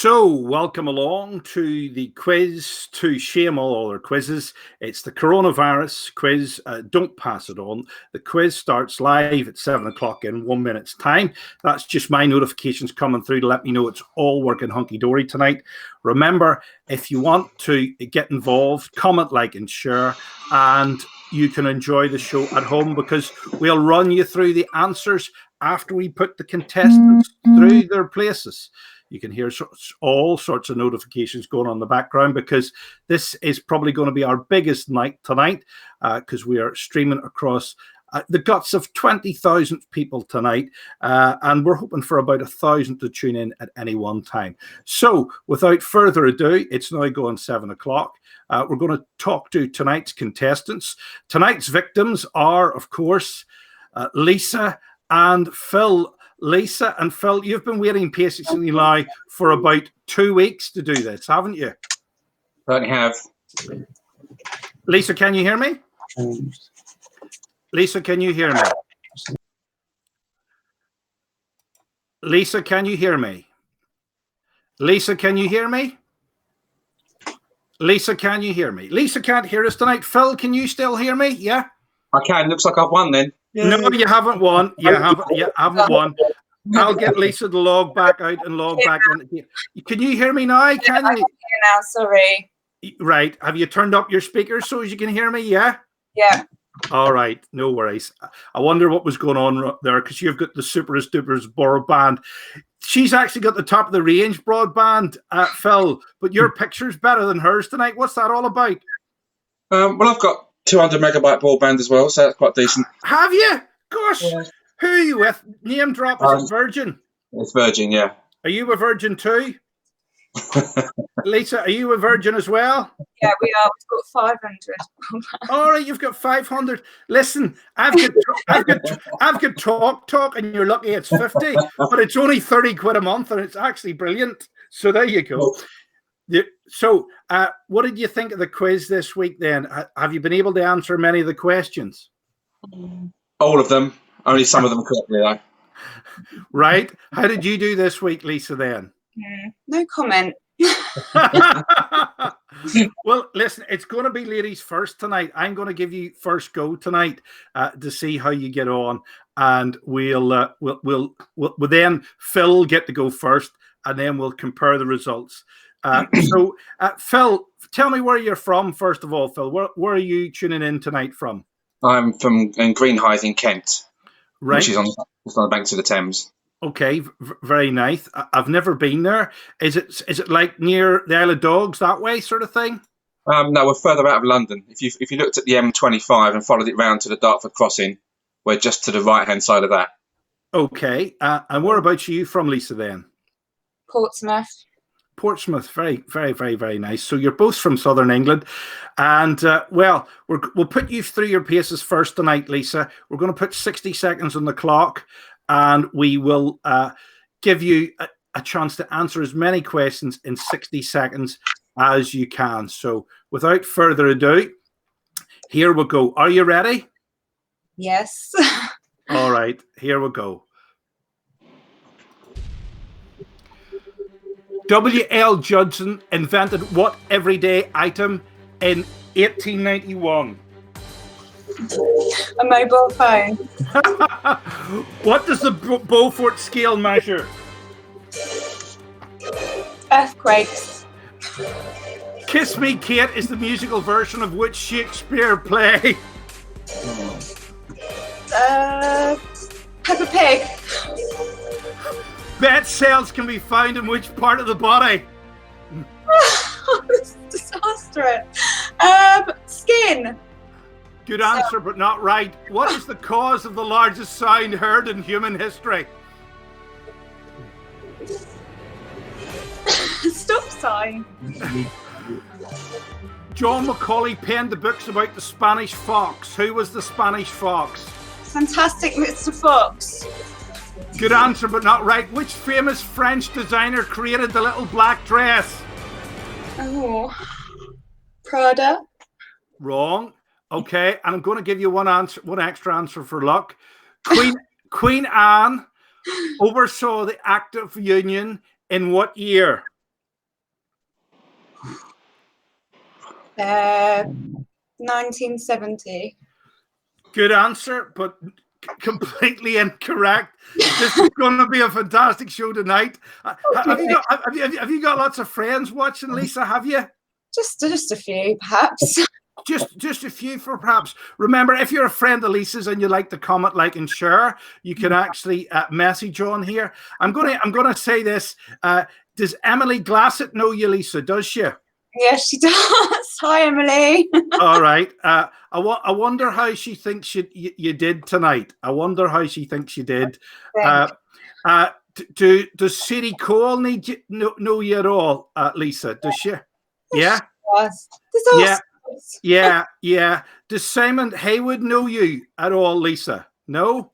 So, welcome along to the quiz to shame all other quizzes. It's the coronavirus quiz. Don't pass it on. The quiz starts live at 7 o'clock in 1 minute's time. That's just my notifications coming through to let me know it's all working hunky-dory tonight. Remember, if you want to get involved, comment, like, and share, and you can enjoy the show at home because we'll run you through the answers after we put the contestants through their places. You can hear all sorts of notifications going on in the background because this is probably going to be our biggest night tonight because we are streaming across the guts of 20,000 people tonight, and we're hoping for about 1,000 to tune in at any one time. So without further ado, it's now going 7 o'clock. We're going to talk to tonight's contestants. Tonight's victims are, of course, Lisa and Phil. Lisa and Phil, you've been waiting patiently now for about 2 weeks to do this, haven't you? Certainly have. Lisa, can you hear me? Lisa, can you hear me? Lisa, can you hear me? Lisa, can you hear me? Lisa, can you hear me? Lisa can't hear us tonight. Phil, can you still hear me? Yeah? I can. Looks like I've won then. No, you haven't won. You haven't won. I'll get Lisa to log back out and log back in. Can you hear me now? Can you? I can hear now, sorry. Right. Have you turned up your speakers so as you can hear me? Yeah? Yeah. All right. No worries. I wonder what was going on there because you've got the superest duperest broadband. She's actually got the top of the range broadband, Phil, but your picture's better than hers tonight. What's that all about? Well, I've got 200 megabyte broadband as well, so that's quite decent. Have you? Gosh. Yeah. Who are you with? Name drop. Is it Virgin? It's Virgin, yeah. Are you a Virgin too? Lisa, are you a Virgin as well? Yeah, we are. We've got 500. All right, you've got 500. Listen, I've got talk, and you're lucky it's 50, but it's only 30 quid a month, and it's actually brilliant. So there you go. So, what did you think of the quiz this week? Then, have you been able to answer many of the questions? All of them. Only some of them correctly, though. Right. How did you do this week, Lisa? Then. No comment. Well, listen, it's going to be ladies first tonight. I'm going to give you first go tonight to see how you get on, and we'll then Phil get to go first, and then we'll compare the results. So, Phil, tell me where you're from first of all. Phil, where are you tuning in tonight from? I'm from Greenhithe in Kent, right? Which is on the banks of the Thames. Okay, very nice. I've never been there. Is it like near the Isle of Dogs that way, sort of thing? No, we're further out of London. If you looked at the M25 and followed it round to the Dartford crossing, we're just to the right hand side of that. Okay, and whereabouts are you from, Lisa? Then Portsmouth. Portsmouth, very, very, very, very nice. So you're both from Southern England, and well, we'll put you through your paces first tonight, Lisa. We're going to put 60 seconds on the clock. And we will give you a chance to answer as many questions in 60 seconds as you can. So without further ado, here we go. Are you ready? Yes. All right, here we go. W.L. Judson invented what everyday item in 1891? A mobile phone. What does the Beaufort scale measure? Earthquakes. Kiss Me Kate is the musical version of which Shakespeare play? Peppa Pig. Bed cells can be found in which part of the body? It's disastrous. Skin. Good answer, but not right. What is the cause of the largest sound heard in human history? Stop sign. John Macaulay penned the books about the Spanish fox. Who was the Spanish fox? Fantastic Mr. Fox. Good answer, but not right. Which famous French designer created the little black dress? Oh, Prada. Wrong. Okay, and I'm going to give you one extra answer for luck. Queen Anne oversaw the Act of Union in what year? 1970. Good answer, but completely incorrect. This is going to be a fantastic show tonight. Have you got lots of friends watching, Lisa? Have you? Just a few, perhaps. Just a few, for perhaps. Remember, if you're a friend of Lisa's and you like to comment, like, and share, you can actually message on here. I'm gonna say this. Does Emily Glassett know you, Lisa? Does she? Yes, she does. Hi, Emily. All right. I wonder how she thinks you did tonight. I wonder how she thinks you did. Does Sadie Cole know you at all, Lisa? Does she? Yeah. Yeah. Does Simon Haywood know you at all, Lisa? No.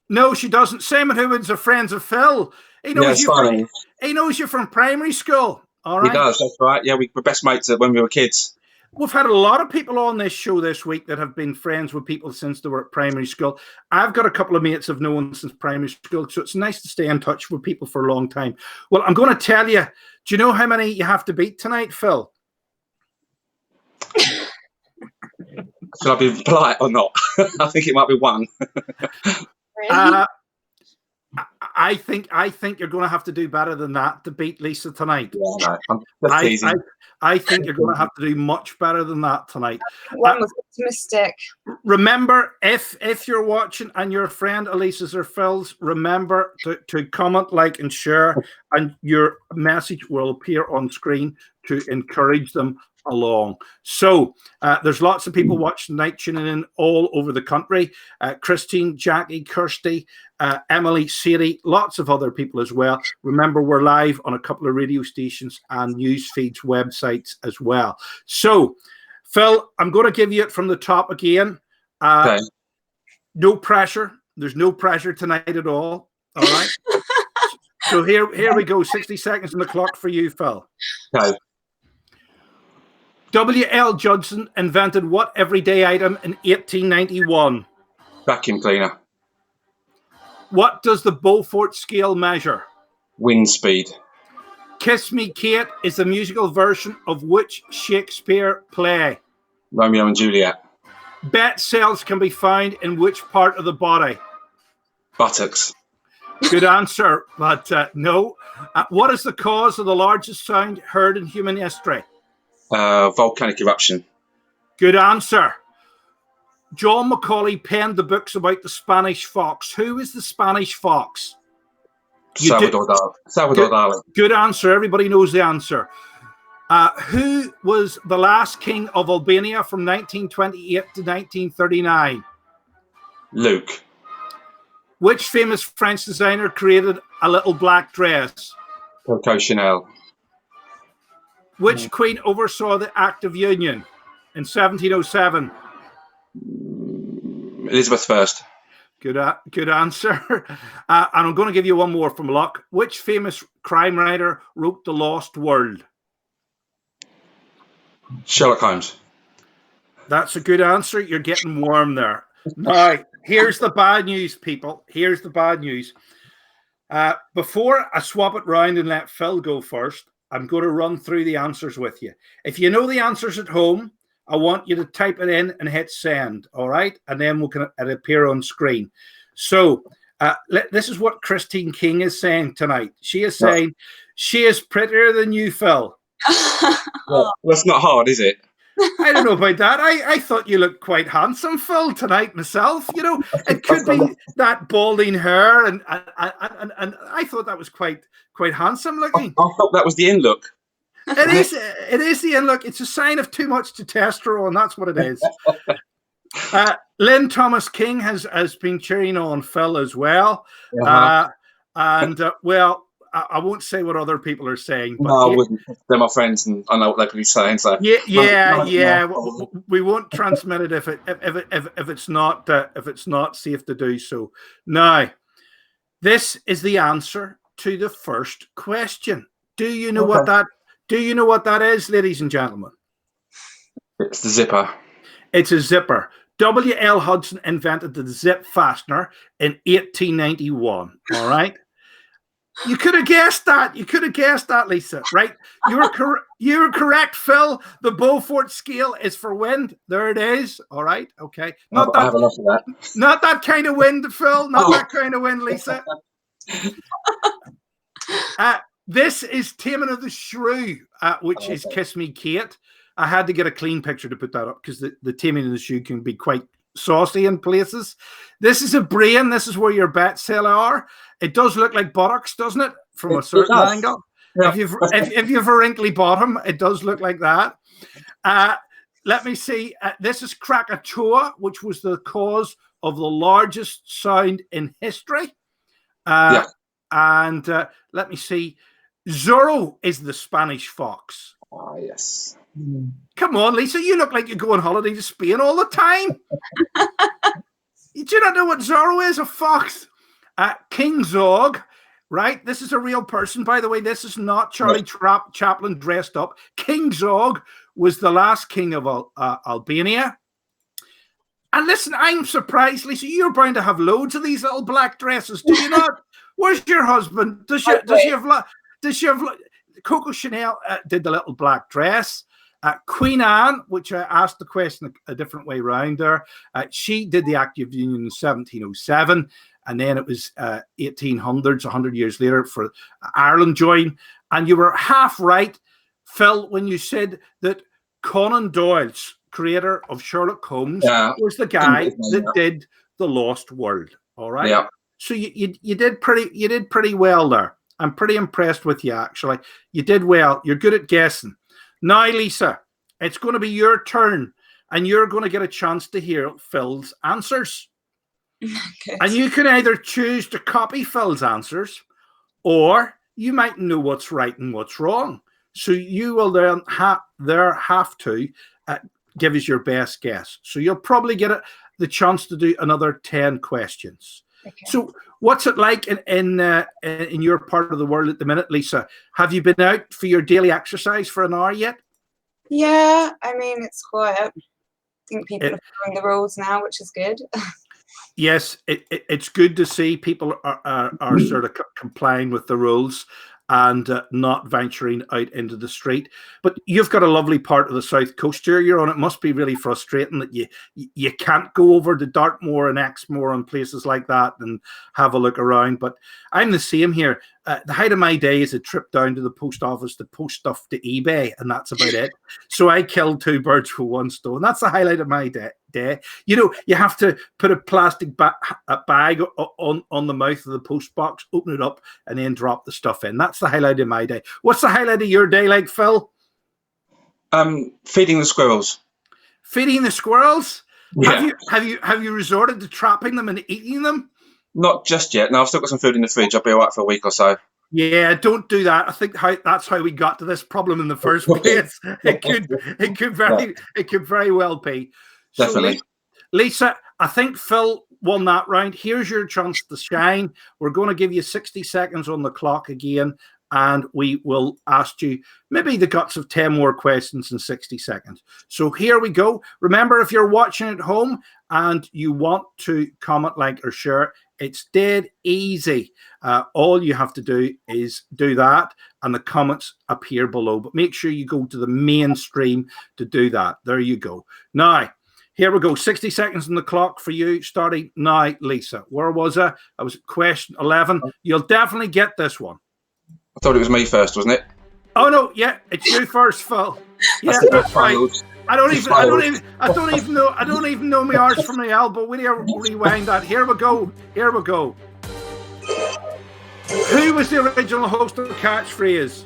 No, she doesn't. Simon Haywood's a friend of Phil. He knows he knows you from primary school. All right. He does. That's right. Yeah, we were best mates when we were kids. We've had a lot of people on this show this week that have been friends with people since they were at primary school. I've got a couple of mates I've known since primary school, so it's nice to stay in touch with people for a long time. Well, I'm going to tell you, do you know how many you have to beat tonight, Phil? Should I be polite or not? I think it might be one. Really? I think you're going to have to do better than that to beat Lisa tonight. Yeah, no, I'm just teasing. I think you're going to have to do much better than that tonight. One was optimistic. Remember, if you're watching and you're a friend of Lisa's or Phil's, remember to comment, like, and share, and your message will appear on screen to encourage them along. So there's lots of people watching tonight, tuning in all over the country. Christine, Jackie, Kirsty, Emily, Sadie, lots of other people as well. Remember, we're live on a couple of radio stations and news feeds websites as well. So, Phil, I'm going to give you it from the top again. Okay. No pressure. There's no pressure tonight at all. All right. So here we go. 60 seconds on the clock for you, Phil. Okay. W.L. Judson invented what everyday item in 1891? Vacuum cleaner. What does the Beaufort scale measure? Wind speed. Kiss Me, Kate is the musical version of which Shakespeare play? Romeo and Juliet. Bet cells can be found in which part of the body? Buttocks. Good answer, but no. What is the cause of the largest sound heard in human history? Volcanic eruption. Good answer. John Macaulay penned the books about the Spanish fox. Who is the Spanish fox? Salvador Dali. Good answer. Everybody knows the answer. Who was the last king of Albania from 1928 to 1939? Luke. Which famous French designer created a little black dress? Coco Chanel. Which queen oversaw the Act of Union in 1707? Elizabeth I. Good answer. And I'm going to give you one more from luck. Which famous crime writer wrote The Lost World? Sherlock Holmes. That's a good answer. You're getting warm there. Now, here's the bad news, people. Here's the bad news. Before I swap it round and let Phil go first, I'm going to run through the answers with you. If you know the answers at home, I want you to type it in and hit send, all right? And then it'll appear on screen. So this is what Christine King is saying tonight. She is saying, she is prettier than you, Phil. Well, that's not hard, is it? I don't know about that. I thought you looked quite handsome, Phil, tonight myself. You know, it could be that balding hair, and I thought that was quite handsome looking. I thought that was the in look. It is the in look. It's a sign of too much testosterone. That's what it is. Lynn Thomas King has been cheering on Phil as well. Well, I won't say what other people are saying. But no, I wouldn't. They're my friends, and I know what they're saying. So yeah. We won't transmit it if it's not safe to do so. Now, this is the answer to the first question. Do you know what that? Do you know what that is, ladies and gentlemen? It's the zipper. It's a zipper. W.L. Hudson invented the zip fastener in 1891. All right. You could have guessed that. You could have guessed that, Lisa. Right? You were correct, Phil. The Beaufort scale is for wind. There it is. All right. Okay. I have a lot of that. Not that kind of wind, Phil. Not that kind of wind, Lisa. This is Taming of the Shrew, which is Kiss Me Kate. I had to get a clean picture to put that up because the Taming of the Shrew can be quite saucy in places. This is a brain. This is where your bat cell are. It does look like buttocks, doesn't it? From a certain angle. Yeah. If you've a wrinkly bottom, it does look like that. Let me see. This is Krakatoa, which was the cause of the largest sound in history. And let me see. Zorro is the Spanish fox. Oh, yes. Come on, Lisa. You look like you go on holiday to Spain all the time. Do you not know what Zorro is? A fox. King Zog, right? This is a real person, by the way. This is not Charlie Chaplin dressed up. King Zog was the last king of Albania. And listen, I'm surprised, Lisa. You're bound to have loads of these little black dresses, do you not? Where's your husband? Does she have Coco Chanel did the little black dress. Queen Anne, which I asked the question a different way around there, she did the Act of Union in 1707, and then it was 1800s, 100 years later, for Ireland joined. And you were half right, Phil, when you said that Conan Doyle's creator of Sherlock Holmes was the guy that did The Lost World. All right. Yeah. So you did pretty well there. I'm pretty impressed with you, actually. You did well. You're good at guessing. Now, Lisa, it's going to be your turn, and you're going to get a chance to hear Phil's answers. Okay. And you can either choose to copy Phil's answers, or you might know what's right and what's wrong. So you will then have to give us your best guess. So you'll probably get the chance to do another 10 questions. Okay. So what's it like in your part of the world at the minute, Lisa? Have you been out for your daily exercise for an hour yet? Yeah, I mean, it's quiet. I think people are following the rules now, which is good. Yes, it's good to see people are sort of complying with the rules and not venturing out into the street. But you've got a lovely part of the south coast here you're on. It must be really frustrating that you can't go over to Dartmoor and Exmoor and places like that and have a look around. But I'm the same here. The height of my day is a trip down to the post office to post stuff to eBay, and that's about it. So I killed two birds with one stone. That's the highlight of my day. You know, you have to put a plastic bag on the mouth of the post box, open it up, and then drop the stuff in. That's the highlight of my day. What's the highlight of your day like, Phil? Feeding the squirrels. Feeding the squirrels? Yeah. Have you resorted to trapping them and eating them? Not just yet. No, I've still got some food in the fridge. I'll be all right for a week or so. Yeah, don't do that. I think that's how we got to this problem in the first place. It could very well be. Definitely. So, Lisa, I think Phil won that round. Here's your chance to shine. We're going to give you 60 seconds on the clock again, and we will ask you maybe the guts of 10 more questions in 60 seconds. So here we go. Remember, if you're watching at home and you want to comment, like, or share, it's dead easy. All you have to do is do that, and the comments appear below. But make sure you go to the main stream to do that. There you go. Now, here we go. 60 seconds on the clock for you, starting now, Lisa. Where was I? I was at question 11. You'll definitely get this one. I thought it was me first, wasn't it? Oh no, yeah, it's you first, Phil. Yeah, that's right. I don't even know my arse from my elbow. We need to rewind that. Here we go. Who was the original host of the catchphrase?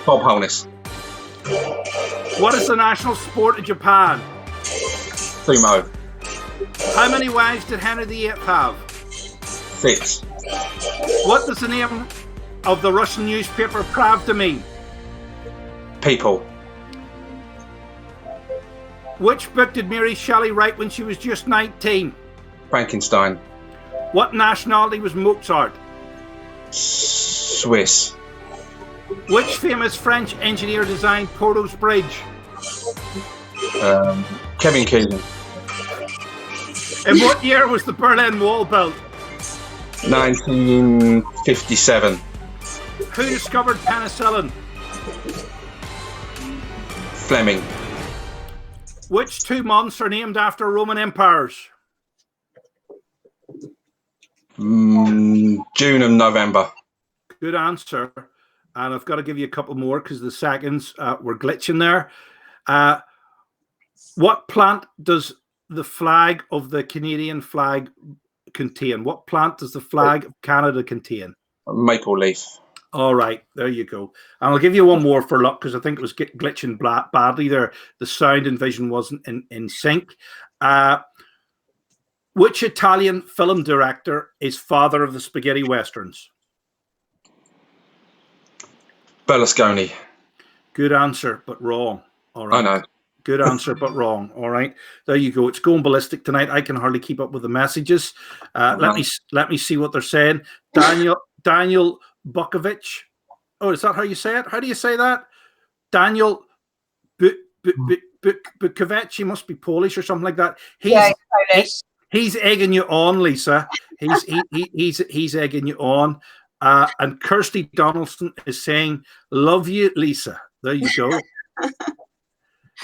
Bob Holness. What is the national sport of Japan? Sumo. How many wives did Henry VIII have? 6. What does the name of the Russian newspaper Pravda mean? People. Which book did Mary Shelley write when she was just 19? Frankenstein. What nationality was Mozart? Swiss. Which famous French engineer designed Porto's Bridge? Kevin Keegan. In what year was the Berlin Wall built? 1957. Who discovered penicillin? Fleming. Which 2 months are named after Roman empires? June and November. Good answer. And I've got to give you a couple more because the seconds were glitching there. What plant does the flag of the Canadian flag contain? What plant does the flag of Canada contain? Maple leaf. All right, there you go. And I'll give you one more for luck because I think it was glitching badly there. The sound and vision wasn't in sync. Which Italian film director is father of the spaghetti westerns? Berlusconi. Good answer, but wrong. All right. I know. Good answer, but wrong. All right, there you go. It's going ballistic tonight. I can hardly keep up with the messages. Let me see what they're saying. Daniel Bukovic. Oh, is that how you say it? How do you say that? Daniel Bukovic. He must be Polish or something like that. He's Polish. He's egging you on, Lisa. He's egging you on. And Kirsty Donaldson is saying, "Love you, Lisa." There you go.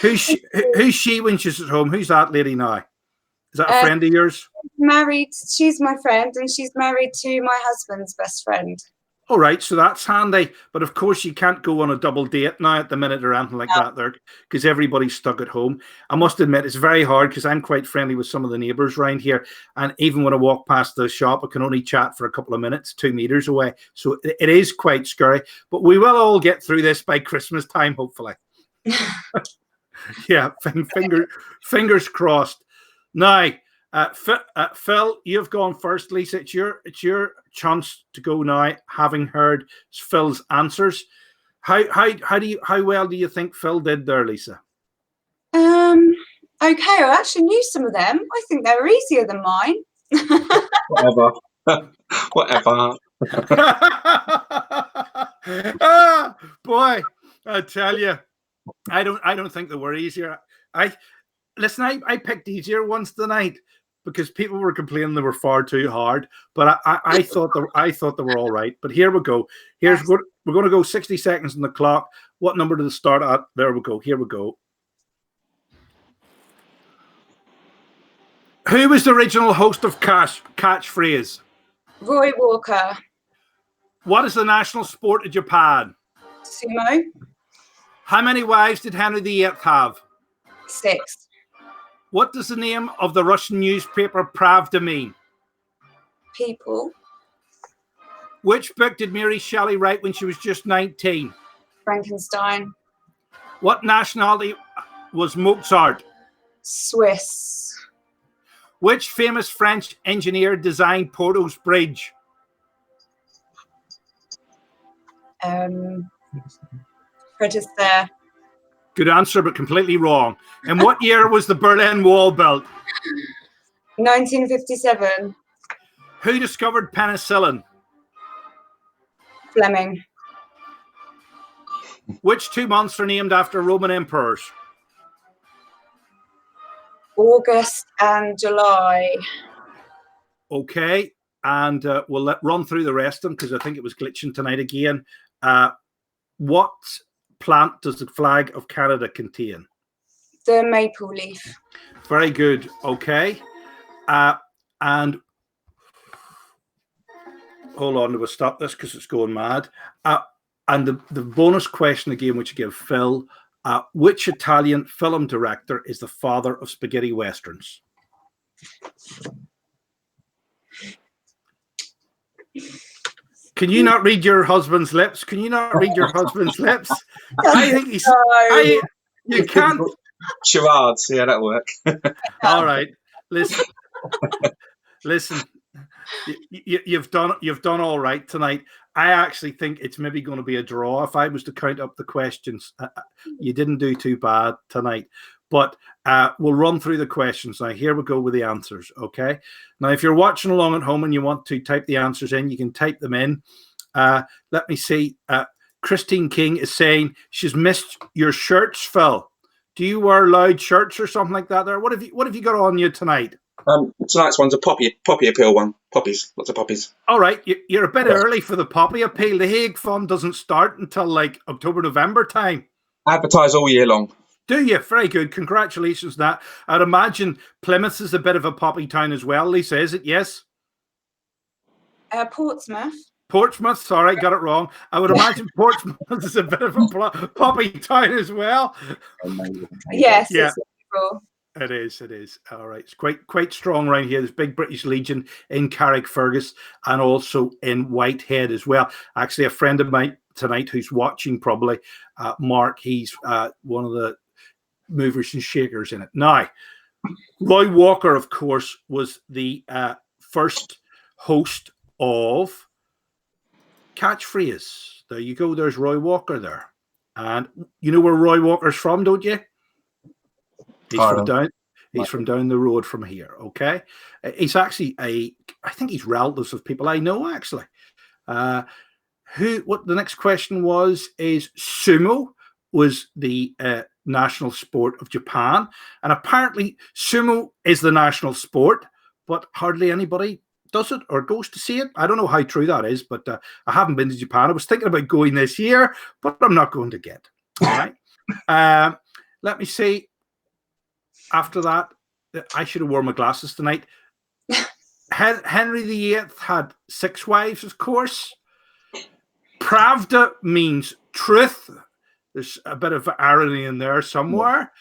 Who's she when she's at home? Who's that lady now? Is that a friend of yours? Married. She's my friend, and she's married to my husband's best friend. All right, so that's handy. But of course, you can't go on a double date now at the minute or anything like that there because everybody's stuck at home. I must admit, it's very hard because I'm quite friendly with some of the neighbours around here. And even when I walk past the shop, I can only chat for a couple of minutes, 2 meters away. So it is quite scary. But we will all get through this by Christmas time, hopefully. Yeah, fingers crossed. Now, Phil, you've gone first. Lisa, it's your chance to go now, having heard Phil's answers. How well do you think Phil did there, Lisa? Okay, I actually knew some of them. I think they were easier than mine. Whatever. Boy, I tell you, I don't think they were easier. I picked easier ones tonight because people were complaining they were far too hard. But I thought they were all right. But here we go. We're going to go 60 seconds on the clock. What number did it start at? There we go. Here we go. Who was the original host of Catchphrase? Roy Walker. What is the national sport of Japan? Sumo. How many wives did Henry VIII have? 6. What does the name of the Russian newspaper Pravda mean? People. Which book did Mary Shelley write when she was just 19? Frankenstein. What nationality was Mozart? Swiss. Which famous French engineer designed Porto's Bridge? Fred Astaire. Good answer, but completely wrong. In what year was the Berlin Wall built? 1957. Who discovered penicillin? Fleming. Which 2 months are named after Roman emperors? August and July. Okay, and we'll run through the rest of them because I think it was glitching tonight again. What plant does the flag of Canada contain? The maple leaf. Very good. Okay. And hold on, we'll stop this because it's going mad. And the bonus question again, which you give Phil, which Italian film director is the father of spaghetti westerns? Can you not read your husband's lips? Can you not read your husband's lips? I think he's. No. You can't. Charades, yeah, that'll work. All right, listen. You've done all right tonight. I actually think it's maybe going to be a draw. If I was to count up the questions, you didn't do too bad tonight. But we'll run through the questions now. Here we go with the answers. Okay. Now, if you're watching along at home and you want to type the answers in, you can type them in. Let me see. Christine King is saying she's missed your shirts, Phil. Do you wear loud shirts or something like that? There. What have you got on you tonight? Tonight's one's a poppy appeal one. Poppies, lots of poppies. All right, you're a bit early for the poppy appeal. The Hague Fund doesn't start until like October, November time. Advertise all year long. Do you? Very good. Congratulations on that. I'd imagine Plymouth is a bit of a poppy town as well, Lisa, is it? Yes? Portsmouth. Portsmouth, sorry, got it wrong. I would imagine Portsmouth is a bit of a poppy town as well. Yes, Yeah. it's wonderful. It is. All right. It's quite strong around here. There's big British Legion in Carrickfergus and also in Whitehead as well. Actually, a friend of mine tonight who's watching probably, Mark, he's one of the movers and shakers in it. Now, Roy Walker, of course, was the first host of Catchphrase. There you go. There's Roy Walker there. And you know where Roy Walker's from, don't you? He's from down the road from here. Okay, he's actually I think he's relatives of people I know actually. What the next question is sumo was the national sport of Japan, and apparently sumo is the national sport, but hardly anybody does it or goes to see it. I don't know how true that is, but I haven't been to Japan. I was thinking about going this year, but I'm not going to get. All right. Let me see. After that, I should have worn my glasses tonight. Henry VIII had 6 wives, of course. Pravda means truth. There's a bit of irony in there somewhere.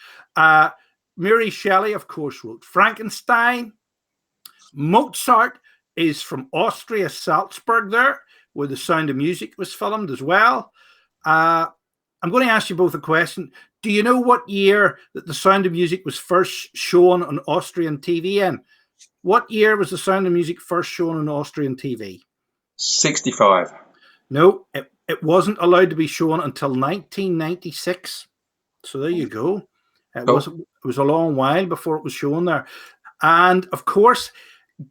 Mary Shelley, of course, wrote Frankenstein. Mozart is from Austria, Salzburg there, where The Sound of Music was filmed as well. I'm going to ask you both a question. Do you know what year that The Sound of Music was first shown on Austrian TV in? What year was The Sound of Music first shown on Austrian TV? 65. No, it wasn't allowed to be shown until 1996. So there you go. It was a long while before it was shown there. And of course,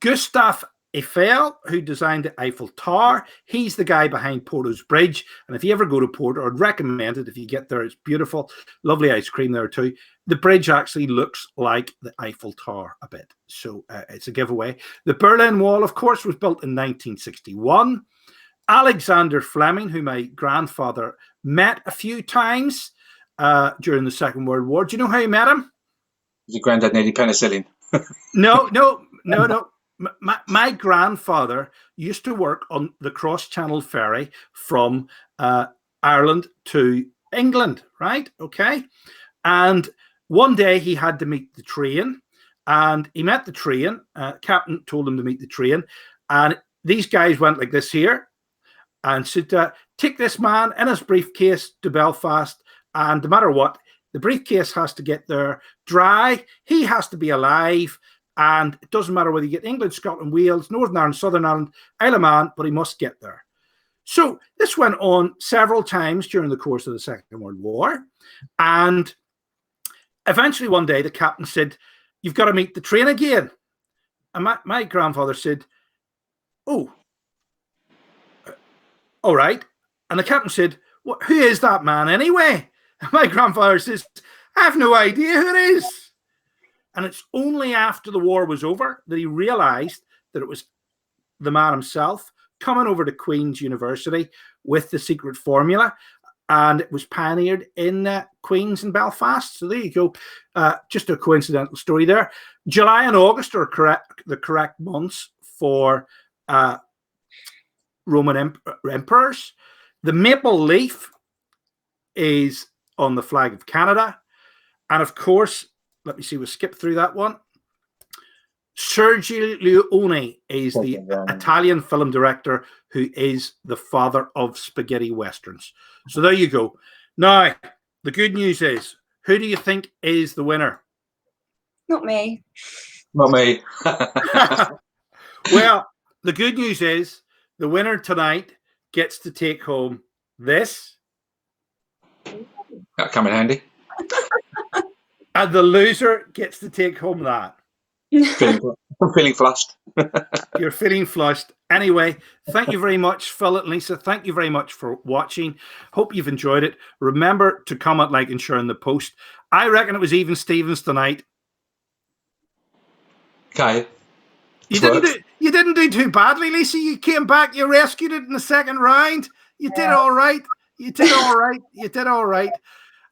Gustav Eiffel, who designed the Eiffel Tower, he's the guy behind Porto's Bridge. And if you ever go to Porto, I'd recommend it. If you get there, it's beautiful. Lovely ice cream there too. The bridge actually looks like the Eiffel Tower a bit. So it's a giveaway. The Berlin Wall, of course, was built in 1961. Alexander Fleming, who my grandfather met a few times during the Second World War. Do you know how you met him? Your granddad needed penicillin. No. My grandfather used to work on the cross-channel ferry from Ireland to England, right? Okay. And one day he had to meet the train, and he met the train. Captain told him to meet the train, and these guys went like this here and said, take this man in his briefcase to Belfast, and no matter what, the briefcase has to get there dry. He has to be alive. And it doesn't matter whether you get England, Scotland, Wales, Northern Ireland, Southern Ireland, Isle of Man, but he must get there. So this went on several times during the course of the Second World War. And eventually one day the captain said, you've got to meet the train again. And my grandfather said, oh, all right. And the captain said, well, who is that man anyway? And my grandfather says, I have no idea who it is. And it's only after the war was over that he realized that it was the man himself coming over to Queen's University with the secret formula. And it was pioneered in Queen's in Belfast. So there you go. Just a coincidental story there. July and August are the correct months for Roman emperors. The maple leaf is on the flag of Canada. And of course, let me see, we'll skip through that one. Sergio Leone is the Italian film director who is the father of spaghetti westerns. So there you go. Now, the good news is, who do you think is the winner? Not me. Not me. Well, the good news is the winner tonight gets to take home this. That'll come in handy. And the loser gets to take home that. I'm feeling flushed. You're feeling flushed. Anyway, thank you very much, Phil and Lisa. Thank you very much for watching. Hope you've enjoyed it. Remember to comment, like, and share in the post. I reckon it was even Stevens tonight. Okay. You didn't do too badly, Lisa. You came back. You rescued it in the second round. You did all right. You did all right. You did all right.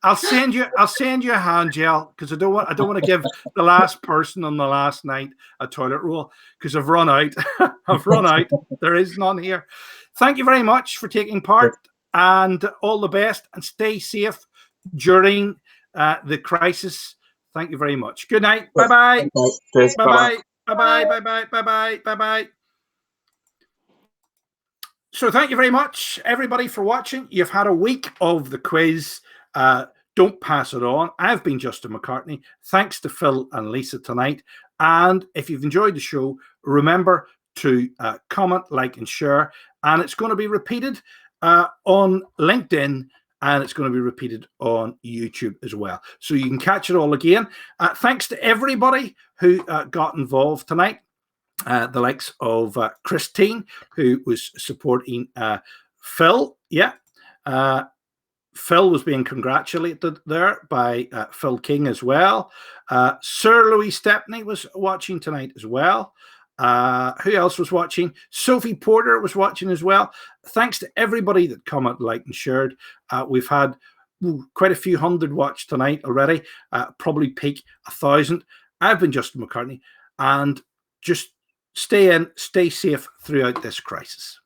I'll send you a hand gel because I don't want to give the last person on the last night a toilet roll because I've run out. I've run out. There is none here. Thank you very much for taking part and all the best, and stay safe during the crisis. Thank you very much. Good night. Bye-bye. Bye-bye. Bye-bye. Bye-bye. Bye-bye. Bye-bye. So thank you very much, everybody, for watching. You've had a week of the quiz. Don't pass it on. I've been Justin McCartney. Thanks to Phil and Lisa tonight. And if you've enjoyed the show, remember to comment, like, and share. And it's going to be repeated on LinkedIn, and it's going to be repeated on YouTube as well. So you can catch it all again. Thanks to everybody who got involved tonight. The likes of Christine, who was supporting Phil. Yeah. Phil was being congratulated there by Phil King as well. Sir Louis Stepney was watching tonight as well. Who else was watching? Sophie Porter was watching as well. Thanks to everybody that commented, liked, and shared. We've had quite a few hundred watch tonight already. Probably peak 1,000. I've been Justin McCartney, and just stay in, stay safe throughout this crisis.